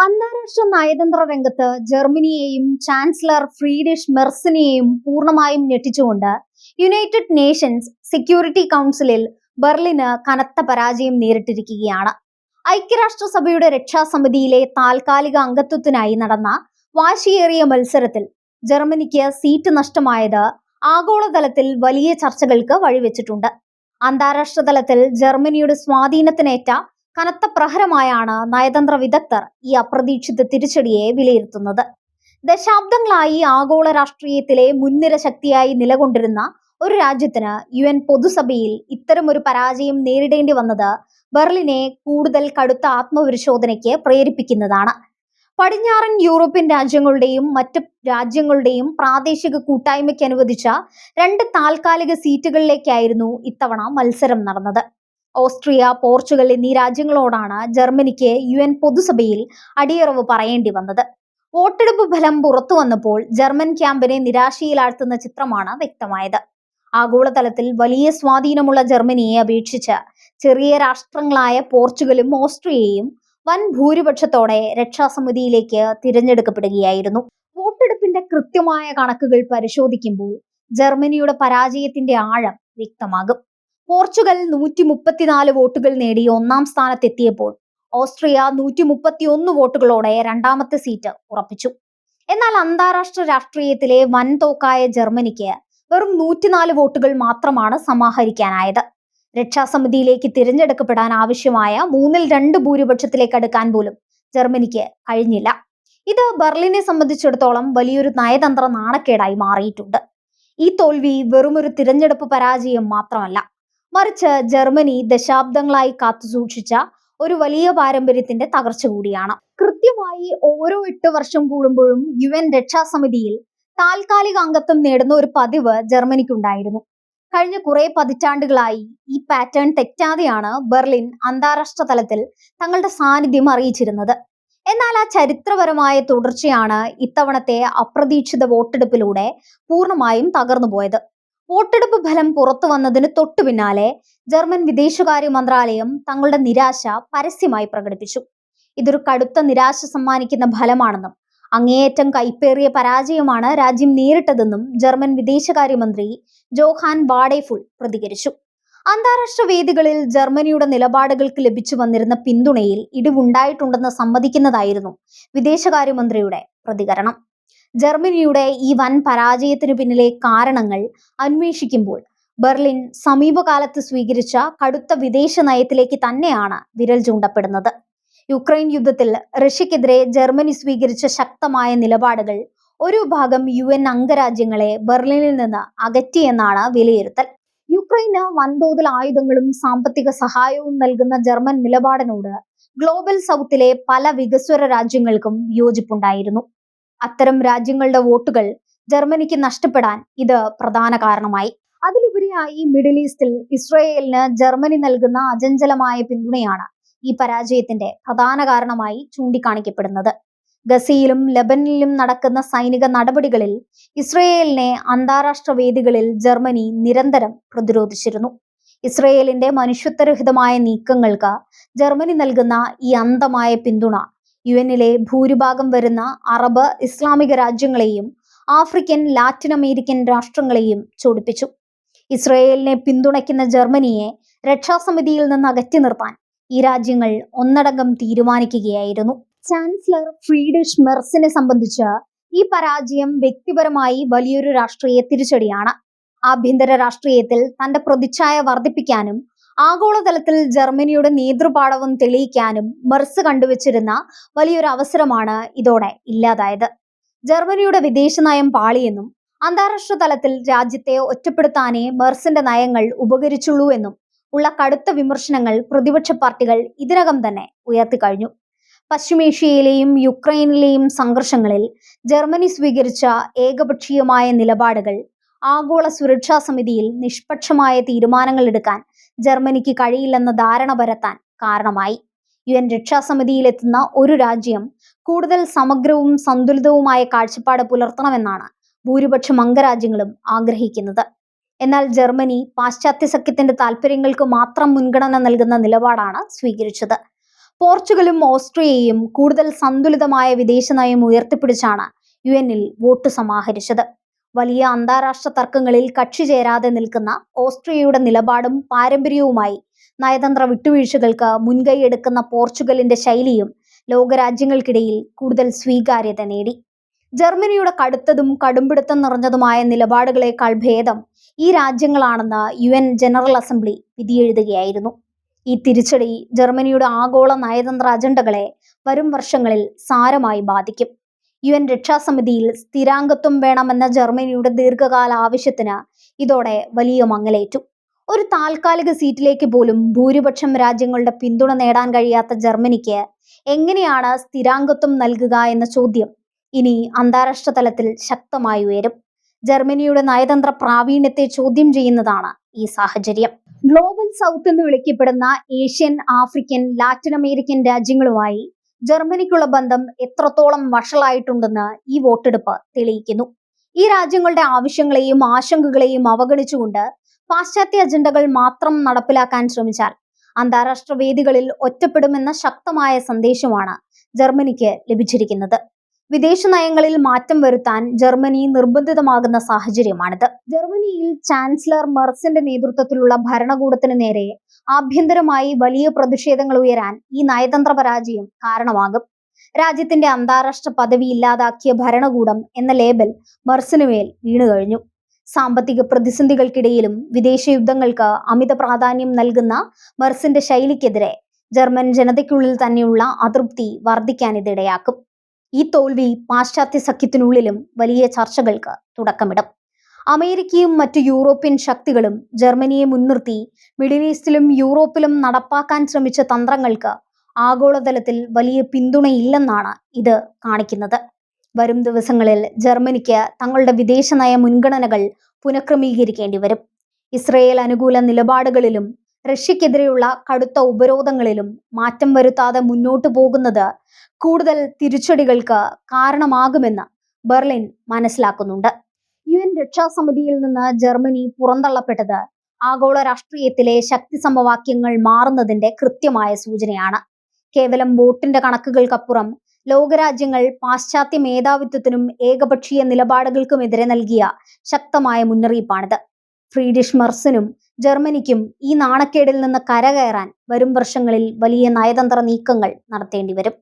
അന്താരാഷ്ട്ര നയതന്ത്ര രംഗത്ത് ജർമ്മനിയെയും ചാൻസലർ ഫ്രീഡ്രിഷ് മെർസിനെയും പൂർണ്ണമായും ഞെട്ടിച്ചുകൊണ്ട് യുണൈറ്റഡ് നേഷൻസ് സെക്യൂരിറ്റി കൗൺസിലിൽ ബെർലിന് കനത്ത പരാജയം നേരിട്ടിരിക്കുകയാണ്. ഐക്യരാഷ്ട്രസഭയുടെ രക്ഷാസമിതിയിലെ താൽക്കാലിക അംഗത്വത്തിനായി നടന്ന വാശിയേറിയ മത്സരത്തിൽ ജർമ്മനിക്ക് സീറ്റ് നഷ്ടമായത് ആഗോളതലത്തിൽ വലിയ ചർച്ചകൾക്ക് വഴിവെച്ചിട്ടുണ്ട്. അന്താരാഷ്ട്ര തലത്തിൽ ജർമ്മനിയുടെ സ്വാധീനത്തിനേറ്റ കനത്ത പ്രഹരമായാണ് നയതന്ത്ര വിദഗ്ധർ ഈ അപ്രതീക്ഷിത തിരിച്ചടിയെ വിലയിരുത്തുന്നത്. ദശാബ്ദങ്ങളായി ആഗോള രാഷ്ട്രീയത്തിലെ മുൻനിര ശക്തിയായി നിലകൊണ്ടിരുന്ന ഒരു രാജ്യത്തിന് UN പൊതുസഭയിൽ ഇത്തരമൊരു പരാജയം നേരിടേണ്ടി വന്നത് ബെർലിനെ കൂടുതൽ കടുത്ത ആത്മപരിശോധനയ്ക്ക് പ്രേരിപ്പിക്കുന്നതാണ്. പടിഞ്ഞാറൻ യൂറോപ്യൻ രാജ്യങ്ങളുടെയും മറ്റ് രാജ്യങ്ങളുടെയും പ്രാദേശിക കൂട്ടായ്മയ്ക്ക് അനുവദിച്ച 2 താൽക്കാലിക സീറ്റുകളിലേക്കായിരുന്നു ഇത്തവണ മത്സരം നടന്നത്. ഓസ്ട്രിയ, പോർച്ചുഗൽ എന്നീ രാജ്യങ്ങളോടാണ് ജർമ്മനിക്ക് UN പൊതുസഭയിൽ അടിയറവ് പറയേണ്ടി വന്നത്. വോട്ടെടുപ്പ് ഫലം പുറത്തു വന്നപ്പോൾ ജർമ്മൻ ക്യാമ്പിനെ നിരാശയിലാഴ്ത്തുന്ന ചിത്രമാണ് വ്യക്തമായത്. ആഗോളതലത്തിൽ വലിയ സ്വാധീനമുള്ള ജർമ്മനിയെ അപേക്ഷിച്ച് ചെറിയ രാഷ്ട്രങ്ങളായ പോർച്ചുഗലും ഓസ്ട്രിയയും വൻ ഭൂരിപക്ഷത്തോടെ രക്ഷാസമിതിയിലേക്ക് തിരഞ്ഞെടുക്കപ്പെടുകയായിരുന്നു. വോട്ടെടുപ്പിന്റെ കൃത്യമായ കണക്കുകൾ പരിശോധിക്കുമ്പോൾ ജർമ്മനിയുടെ പരാജയത്തിന്റെ ആഴം വ്യക്തമാകും. പോർച്ചുഗൽ 134 വോട്ടുകൾ നേടി 1-ാം സ്ഥാനത്തെത്തിയപ്പോൾ ഓസ്ട്രിയ 131 വോട്ടുകളോടെ 2-ാമത്തെ സീറ്റ് ഉറപ്പിച്ചു. എന്നാൽ അന്താരാഷ്ട്ര രാഷ്ട്രീയത്തിലെ വൻതോക്കായ ജർമ്മനിക്ക് വെറും 104 വോട്ടുകൾ മാത്രമാണ് സമാഹരിക്കാനായത്. രക്ഷാസമിതിയിലേക്ക് തിരഞ്ഞെടുക്കപ്പെടാൻ ആവശ്യമായ 2/3 ഭൂരിപക്ഷത്തിലേക്ക് അടുക്കാൻ പോലും ജർമ്മനിക്ക് കഴിഞ്ഞില്ല. ഇത് ബെർലിനെ സംബന്ധിച്ചിടത്തോളം വലിയൊരു നയതന്ത്ര നാണക്കേടായി മാറിയിട്ടുണ്ട്. ഈ തോൽവി വെറുമൊരു തിരഞ്ഞെടുപ്പ് പരാജയം മാത്രമല്ല, മറിച്ച് ജർമ്മനി ദശാബ്ദങ്ങളായി കാത്തുസൂക്ഷിച്ച ഒരു വലിയ പാരമ്പര്യത്തിന്റെ തകർച്ച കൂടിയാണ്. കൃത്യമായി ഓരോ 8 വർഷം കൂടുമ്പോഴും UN രക്ഷാസമിതിയിൽ താൽക്കാലിക അംഗത്വം നേടുന്ന ഒരു പതിവ് ജർമ്മനിക്കുണ്ടായിരുന്നു. കഴിഞ്ഞ കുറെ പതിറ്റാണ്ടുകളായി ഈ പാറ്റേൺ തെറ്റാതെയാണ് ബെർലിൻ അന്താരാഷ്ട്ര തലത്തിൽ തങ്ങളുടെ സാന്നിധ്യം അറിയിച്ചിരുന്നത്. എന്നാൽ ആ ചരിത്രപരമായ തുടർച്ചയാണ് ഇത്തവണത്തെ അപ്രതീക്ഷിത വോട്ടെടുപ്പിലൂടെ പൂർണ്ണമായും തകർന്നുപോയത്. വോട്ടെടുപ്പ് ഫലം പുറത്തു വന്നതിന് തൊട്ടു പിന്നാലെ ജർമ്മൻ വിദേശകാര്യ മന്ത്രാലയം തങ്ങളുടെ നിരാശ പരസ്യമായി പ്രകടിപ്പിച്ചു. ഇതൊരു കടുത്ത നിരാശ സമ്മാനിക്കുന്ന ഫലമാണെന്നും അങ്ങേയറ്റം കൈപ്പേറിയ പരാജയമാണ് രാജ്യം നേരിട്ടതെന്നും ജർമ്മൻ വിദേശകാര്യമന്ത്രി ജോഹാൻ വാഡേഫുൾ പ്രതികരിച്ചു. അന്താരാഷ്ട്ര വേദികളിൽ ജർമ്മനിയുടെ നിലപാടുകൾക്ക് ലഭിച്ചു വന്നിരുന്ന പിന്തുണയിൽ ഇടിവുണ്ടായിട്ടുണ്ടെന്ന് സമ്മതിക്കുന്നതായിരുന്നു വിദേശകാര്യമന്ത്രിയുടെ പ്രതികരണം. ജർമ്മനിയുടെ ഈ വൻ പരാജയത്തിനു പിന്നിലെ കാരണങ്ങൾ അന്വേഷിക്കുമ്പോൾ ബെർലിൻ സമീപകാലത്ത് സ്വീകരിച്ച കടുത്ത വിദേശ നയത്തിലേക്ക് തന്നെയാണ് വിരൽ ചൂണ്ടപ്പെടുന്നത്. യുക്രൈൻ യുദ്ധത്തിൽ റഷ്യക്കെതിരെ ജർമ്മനി സ്വീകരിച്ച ശക്തമായ നിലപാടുകൾ ഒരു വിഭാഗം UN അംഗരാജ്യങ്ങളെ ബെർലിനിൽ നിന്ന് അകറ്റിയെന്നാണ് വിലയിരുത്തൽ. യുക്രൈന് വൻതോതിൽ ആയുധങ്ങളും സാമ്പത്തിക സഹായവും നൽകുന്ന ജർമ്മൻ നിലപാടിനോട് ഗ്ലോബൽ സൗത്തിലെ പല വികസ്വര രാജ്യങ്ങൾക്കും വിയോജിപ്പുണ്ടായിരുന്നു. അത്തരം രാജ്യങ്ങളുടെ വോട്ടുകൾ ജർമ്മനിക്ക് നഷ്ടപ്പെടാൻ ഇത് പ്രധാന കാരണമായി. അതിലുപരിയായി മിഡിൽ ഈസ്റ്റിൽ ഇസ്രയേലിന് ജർമ്മനി നൽകുന്ന അചഞ്ചലമായ പിന്തുണയാണ് ഈ പരാജയത്തിന്റെ പ്രധാന കാരണമായി ചൂണ്ടിക്കാണിക്കപ്പെടുന്നത്. ഗസയിലും ലബനനിലും നടക്കുന്ന സൈനിക നടപടികളിൽ ഇസ്രയേലിനെ അന്താരാഷ്ട്ര വേദികളിൽ ജർമ്മനി നിരന്തരം പ്രതിരോധിച്ചിരുന്നു. ഇസ്രയേലിന്റെ മനുഷ്യത്വരഹിതമായ നീക്കങ്ങൾക്ക് ജർമ്മനി നൽകുന്ന ഈ അന്ധമായ പിന്തുണ UNലെ ഭൂരിഭാഗം വരുന്ന അറബ്, ഇസ്ലാമിക രാജ്യങ്ങളെയും ആഫ്രിക്കൻ, ലാറ്റിൻ അമേരിക്കൻ രാഷ്ട്രങ്ങളെയും ചൊടിപ്പിച്ചു. ഇസ്രയേലിനെ പിന്തുണയ്ക്കുന്ന ജർമ്മനിയെ രക്ഷാസമിതിയിൽ നിന്ന് അകറ്റി നിർത്താൻ ഈ രാജ്യങ്ങൾ ഒന്നടങ്കം തീരുമാനിക്കുകയായിരുന്നു. ചാൻസലർ ഫ്രീഡ്രിഷ് മെർസിനെ സംബന്ധിച്ച് ഈ പരാജയം വ്യക്തിപരമായി വലിയൊരു രാഷ്ട്രീയ തിരിച്ചടിയാണ്. ആഭ്യന്തര രാഷ്ട്രീയത്തിൽ തന്റെ പ്രതിച്ഛായ വർദ്ധിപ്പിക്കാനും ആഗോളതലത്തിൽ ജർമ്മനിയുടെ നേതൃപാടവം തെളിയിക്കാനും മെർസ് കണ്ടുവച്ചിരുന്ന വലിയൊരു അവസരമാണ് ഇതോടെ ഇല്ലാതായത്. ജർമ്മനിയുടെ വിദേശനയം പാളിയെന്നും അന്താരാഷ്ട്ര തലത്തിൽ രാജ്യത്തെ ഒറ്റപ്പെടുത്താനേ മെർസിന്റെ നയങ്ങൾ ഉപകരിച്ചുള്ളൂ എന്നും ഉള്ള കടുത്ത വിമർശനങ്ങൾ പ്രതിപക്ഷ പാർട്ടികൾ ഇതിനകം തന്നെ ഉയർത്തിക്കഴിഞ്ഞു. പശ്ചിമേഷ്യയിലെയും യുക്രൈനിലെയും സംഘർഷങ്ങളിൽ ജർമ്മനി സ്വീകരിച്ച ഏകപക്ഷീയമായ നിലപാടുകൾ ആഗോള സുരക്ഷാ സമിതിയിൽ നിഷ്പക്ഷമായ തീരുമാനങ്ങൾ എടുക്കാൻ ജർമ്മനിക്ക് കഴിയില്ലെന്ന ധാരണ പരത്താൻ കാരണമായി. UN രക്ഷാസമിതിയിലെത്തുന്ന ഒരു രാജ്യം കൂടുതൽ സമഗ്രവും സന്തുലിതവുമായ കാഴ്ചപ്പാട് പുലർത്തണമെന്നാണ് ഭൂരിപക്ഷം അംഗരാജ്യങ്ങളും ആഗ്രഹിക്കുന്നത്. എന്നാൽ ജർമ്മനി പാശ്ചാത്യ സഖ്യത്തിന്റെ താല്പര്യങ്ങൾക്ക് മാത്രം മുൻഗണന നൽകുന്ന നിലപാടാണ് സ്വീകരിച്ചത്. പോർച്ചുഗലും ഓസ്ട്രിയയും കൂടുതൽ സന്തുലിതമായ വിദേശ നയം ഉയർത്തിപ്പിടിച്ചാണ് UN-ൽ വോട്ട് സമാഹരിച്ചത്. വലിയ അന്താരാഷ്ട്ര തർക്കങ്ങളിൽ കക്ഷി ചേരാതെ നിൽക്കുന്ന ഓസ്ട്രിയയുടെ നിലപാടും പാരമ്പര്യവുമായി നയതന്ത്ര വിട്ടുവീഴ്ചകൾക്ക് മുൻകൈയെടുക്കുന്ന പോർച്ചുഗലിന്റെ ശൈലിയും ലോകരാജ്യങ്ങൾക്കിടയിൽ കൂടുതൽ സ്വീകാര്യത നേടി. ജർമ്മനിയുടെ കടുത്തതും കടുംപിടുത്തം നിറഞ്ഞതുമായ നിലപാടുകളേക്കാൾ ഭേദം ഈ രാജ്യങ്ങളാണെന്ന് UN ജനറൽ അസംബ്ലി വിധിയെഴുതുകയായിരുന്നു. ഈ തിരിച്ചടി ജർമ്മനിയുടെ ആഗോള നയതന്ത്ര അജണ്ടകളെ വരും വർഷങ്ങളിൽ സാരമായി ബാധിക്കും. UN രക്ഷാസമിതിയിൽ സ്ഥിരാംഗത്വം വേണമെന്ന ജർമ്മനിയുടെ ദീർഘകാല ആവശ്യത്തിന് ഇതോടെ വലിയ മങ്ങലേറ്റു. ഒരു താൽക്കാലിക സീറ്റിലേക്ക് പോലും ഭൂരിപക്ഷം രാജ്യങ്ങളുടെ പിന്തുണ നേടാൻ കഴിയാത്ത ജർമ്മനിക്ക് എങ്ങനെയാണ് സ്ഥിരാംഗത്വം നൽകുക എന്ന ചോദ്യം ഇനി അന്താരാഷ്ട്ര തലത്തിൽ ശക്തമായി ഉയരും. ജർമ്മനിയുടെ നയതന്ത്ര പ്രാവീണ്യത്തെ ചോദ്യം ചെയ്യുന്നതാണ് ഈ സാഹചര്യം. ഗ്ലോബൽ സൗത്ത് എന്ന് വിളിക്കപ്പെടുന്ന ഏഷ്യൻ, ആഫ്രിക്കൻ, ലാറ്റിൻ അമേരിക്കൻ രാജ്യങ്ങളുമായി ജർമ്മനിക്കുള്ള ബന്ധം എത്രത്തോളം വഷളായിട്ടുണ്ടെന്ന് ഈ വോട്ടെടുപ്പ് തെളിയിക്കുന്നു. ഈ രാജ്യങ്ങളുടെ ആവശ്യങ്ങളെയും ആശങ്കകളെയും അവഗണിച്ചുകൊണ്ട് പാശ്ചാത്യ അജണ്ടകൾ മാത്രം നടപ്പിലാക്കാൻ ശ്രമിച്ചാൽ അന്താരാഷ്ട്ര വേദികളിൽ ഒറ്റപ്പെടുമെന്ന ശക്തമായ സന്ദേശമാണ് ജർമ്മനിക്ക് ലഭിച്ചിരിക്കുന്നത്. വിദേശ നയങ്ങളിൽ മാറ്റം വരുത്താൻ ജർമ്മനി നിർബന്ധിതമാകുന്ന സാഹചര്യമാണിത്. ജർമ്മനിയിൽ ചാൻസലർ മെർസിന്റെ നേതൃത്വത്തിലുള്ള ഭരണകൂടത്തിന് നേരെ ആഭ്യന്തരമായി വലിയ പ്രതിഷേധങ്ങൾ ഉയരാൻ ഈ നയതന്ത്ര പരാജയം കാരണമാകും. രാജ്യത്തിന്റെ അന്താരാഷ്ട്ര പദവി ഇല്ലാതാക്കിയ ഭരണകൂടം എന്ന ലേബൽ മെർസിന് മേൽ വീണുകഴിഞ്ഞു. സാമ്പത്തിക പ്രതിസന്ധികൾക്കിടയിലും വിദേശ യുദ്ധങ്ങൾക്ക് അമിത പ്രാധാന്യം നൽകുന്ന മെർസിന്റെ ശൈലിക്കെതിരെ ജർമ്മൻ ജനതയ്ക്കുള്ളിൽ തന്നെയുള്ള അതൃപ്തി വർദ്ധിക്കാൻ ഇതിടയാക്കും. ഈ തോൽവി പാശ്ചാത്യ സഖ്യത്തിനുള്ളിലും വലിയ ചർച്ചകൾക്ക് തുടക്കമിടും. അമേരിക്കയും മറ്റു യൂറോപ്യൻ ശക്തികളും ജർമ്മനിയെ മുൻനിർത്തി മിഡിൽ ഈസ്റ്റിലും യൂറോപ്പിലും നടപ്പാക്കാൻ ശ്രമിച്ച തന്ത്രങ്ങൾക്ക് ആഗോളതലത്തിൽ വലിയ പിന്തുണയില്ലെന്നാണ് ഇത് കാണിക്കുന്നത്. വരും ദിവസങ്ങളിൽ ജർമ്മനിക്ക് തങ്ങളുടെ വിദേശ നയ മുൻഗണനകൾ പുനഃക്രമീകരിക്കേണ്ടി വരും. ഇസ്രയേൽ അനുകൂല നിലപാടുകളിലും റഷ്യക്കെതിരെയുള്ള കടുത്ത ഉപരോധങ്ങളിലും മാറ്റം വരുത്താതെ മുന്നോട്ടു പോകുന്നത് കൂടുതൽ തിരിച്ചടികൾക്ക് കാരണമാകുമെന്ന് ബെർലിൻ മനസ്സിലാക്കുന്നുണ്ട്. UN രക്ഷാസമിതിയിൽ നിന്ന് ജർമ്മനി പുറന്തള്ളപ്പെട്ടത് ആഗോള രാഷ്ട്രീയത്തിലെ ശക്തി സമവാക്യങ്ങൾ മാറുന്നതിന്റെ കൃത്യമായ സൂചനയാണ്. കേവലം വോട്ടിന്റെ കണക്കുകൾക്കപ്പുറം ലോകരാജ്യങ്ങൾ പാശ്ചാത്യ മേധാവിത്വത്തിനും ഏകപക്ഷീയ നിലപാടുകൾക്കുമെതിരെ നൽകിയ ശക്തമായ മുന്നറിയിപ്പാണിത്. ഫ്രീഡിഷ് മെർസിനും ജർമ്മനിക്കും ഈ നാണക്കേടിൽ നിന്ന് കരകയറാൻ വരും വർഷങ്ങളിൽ വലിയ നയതന്ത്ര നീക്കങ്ങൾ നടത്തേണ്ടി വരും.